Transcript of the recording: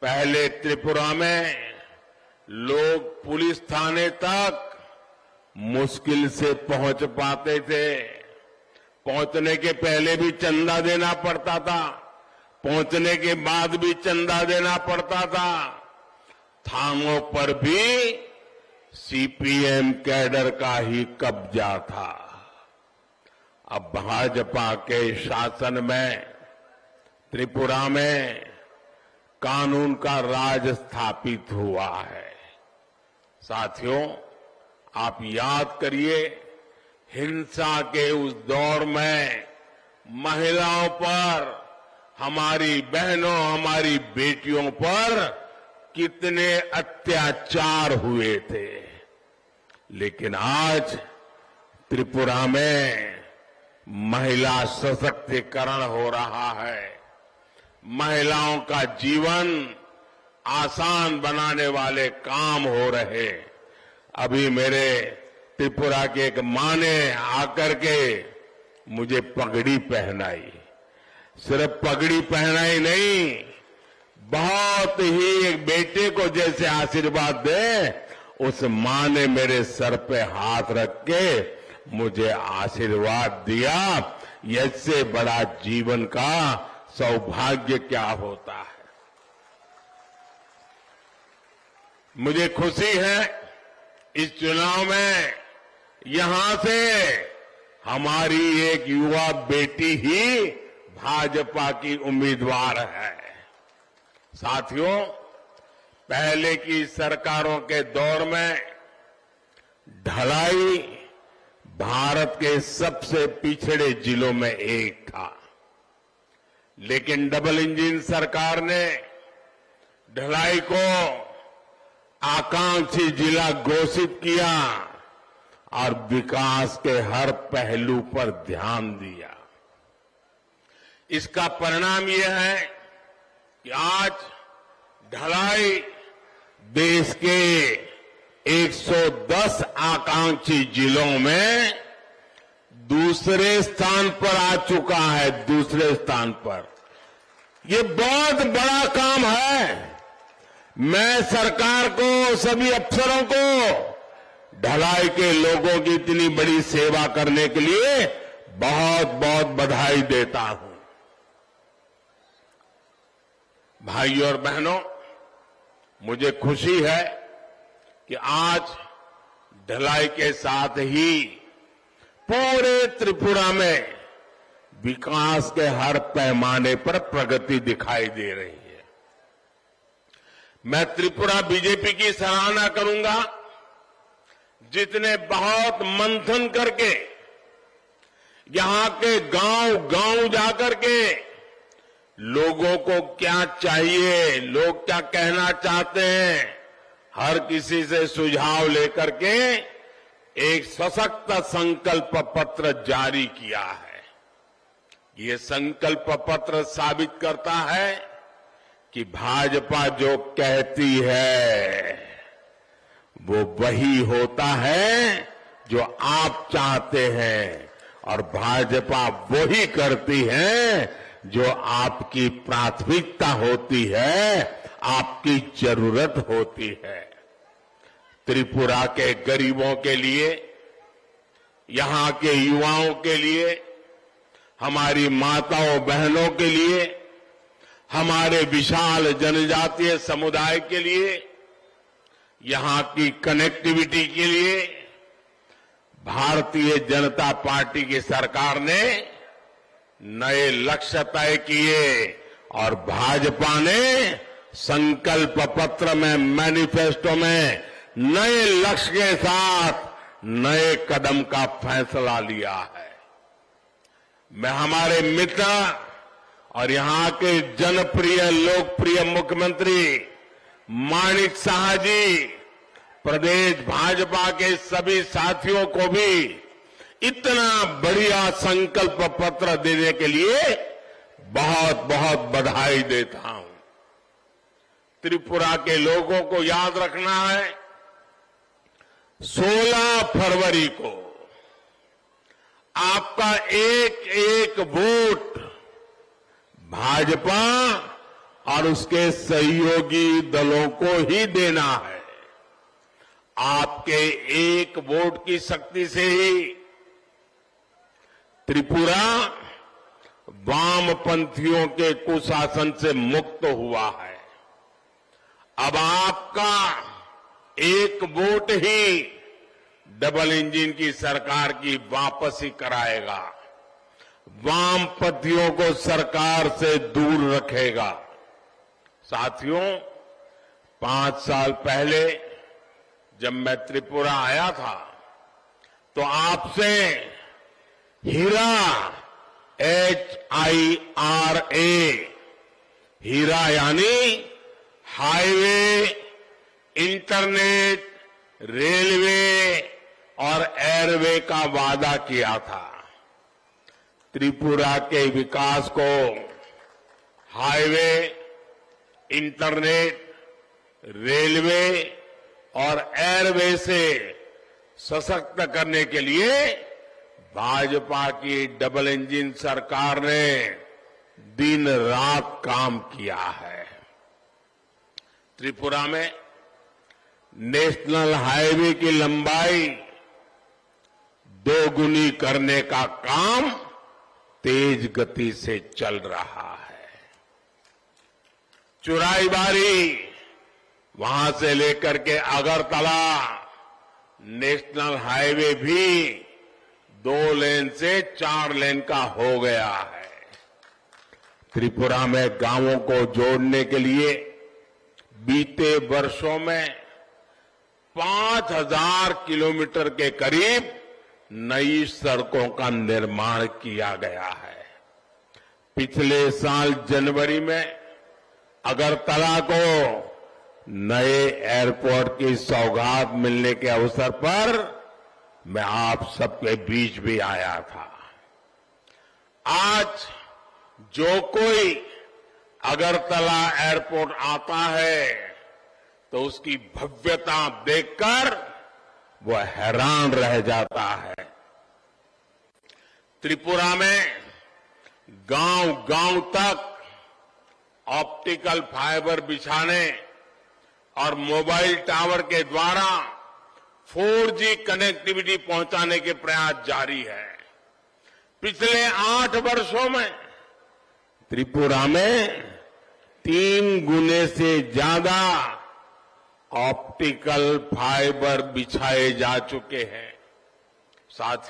पहले त्रिपुरा में लोग पुलिस थाने तक मुश्किल से पहुंच पाते थे। पहुंचने के पहले भी चंदा देना पड़ता था, पहुंचने के बाद भी चंदा देना पड़ता था। थानों पर भी सीपीएम कैडर का ही कब्जा था। अब भाजपा के शासन में त्रिपुरा में कानून का राज स्थापित हुआ है। साथियों, आप याद करिए, हिंसा के उस दौर में महिलाओं पर, हमारी बहनों, हमारी बेटियों पर कितने अत्याचार हुए थे। लेकिन आज त्रिपुरा में महिला सशक्तिकरण हो रहा है। महिलाओं का जीवन आसान बनाने वाले काम हो रहे। अभी मेरे त्रिपुरा के एक मां ने आकर के मुझे पगड़ी पहनाई। सिर्फ पगड़ी पहनाई नहीं, बहुत ही एक बेटे को जैसे आशीर्वाद दे, उस मां ने मेरे सर पे हाथ रख के मुझे आशीर्वाद दिया। इससे बड़ा जीवन का सौभाग्य क्या होता है। मुझे खुशी है इस चुनाव में यहां से हमारी एक युवा बेटी ही भाजपा की उम्मीदवार है। साथियों, पहले की सरकारों के दौर में ढलाई भारत के सबसे पिछड़े जिलों में एक था। लेकिन डबल इंजन सरकार ने ढलाई को आकांक्षी जिला घोषित किया और विकास के हर पहलू पर ध्यान दिया। इसका परिणाम यह है कि आज ढलाई देश के 110 आकांक्षी जिलों में दूसरे स्थान पर आ चुका है। दूसरे स्थान पर ये बहुत बड़ा काम है। मैं सरकार को, सभी अफसरों को ढलाई के लोगों की इतनी बड़ी सेवा करने के लिए बहुत बहुत बधाई देता हूं। भाइयों और बहनों, मुझे खुशी है कि आज ढलाई के साथ ही पूरे त्रिपुरा में विकास के हर पैमाने पर प्रगति दिखाई दे रही है। मैं त्रिपुरा बीजेपी की सराहना करूंगा, जितने बहुत मंथन करके यहां के गांव-गांव जाकर के लोगों को क्या चाहिए, लोग क्या कहना चाहते हैं, हर किसी से सुझाव लेकर के एक सशक्त संकल्प पत्र जारी किया है। ये संकल्प पत्र साबित करता है कि भाजपा जो कहती है वो वही होता है जो आप चाहते हैं, और भाजपा वही करती है जो आपकी प्राथमिकता होती है, आपकी जरूरत होती है। त्रिपुरा के गरीबों के लिए, यहां के युवाओं के लिए, हमारी माताओं बहनों के लिए, हमारे विशाल जनजातीय समुदाय के लिए, यहां की कनेक्टिविटी के लिए भारतीय जनता पार्टी की सरकार ने नए लक्ष्य तय किए और भाजपा ने संकल्प पत्र में, मैनिफेस्टो में नए लक्ष्य के साथ नए कदम का फैसला लिया है। मैं हमारे मित्र और यहां के जनप्रिय, लोकप्रिय मुख्यमंत्री माणिक साह जी, प्रदेश भाजपा के सभी साथियों को भी इतना बढ़िया संकल्प पत्र देने के लिए बहुत बहुत बधाई देता हूं। त्रिपुरा के लोगों को याद रखना है, 16 फरवरी को आपका एक एक वोट भाजपा और उसके सहयोगी दलों को ही देना है। आपके एक वोट की शक्ति से ही त्रिपुरा वामपंथियों के कुशासन से मुक्त हुआ है। अब आपका एक वोट ही डबल इंजन की सरकार की वापसी कराएगा, वामपंथियों को सरकार से दूर रखेगा। साथियों, 5 साल पहले जब मैं त्रिपुरा आया था तो आपसे हीरा HIRA, हीरा यानी हाईवे, इंटरनेट, रेलवे और एयरवे का वादा किया था। त्रिपुरा के विकास को हाईवे, इंटरनेट, रेलवे और एयरवे से सशक्त करने के लिए भाजपा की डबल इंजन सरकार ने दिन रात काम किया है। त्रिपुरा में नेशनल हाईवे की लंबाई 2 गुनी करने का काम तेज गति से चल रहा है। चुराईबारी वहां से लेकर के अगरतला नेशनल हाईवे भी 2 लेन से 4 लेन का हो गया है। त्रिपुरा में गांवों को जोड़ने के लिए बीते वर्षों में 5000 किलोमीटर के करीब नई सड़कों का निर्माण किया गया है। पिछले साल जनवरी में अगरतला को नए एयरपोर्ट की सौगात मिलने के अवसर पर मैं आप सबके बीच भी आया था। आज जो कोई अगरतला एयरपोर्ट आता है तो उसकी भव्यता देखकर वो हैरान रह जाता है। त्रिपुरा में गांव-गांव तक ऑप्टिकल फाइबर बिछाने और मोबाइल टावर के द्वारा 4G कनेक्टिविटी पहुंचाने के प्रयास जारी है। पिछले 8 वर्षों में त्रिपुरा में 3 गुने से ज्यादा ऑप्टिकल फाइबर बिछाए जा चुके हैं। साथियों,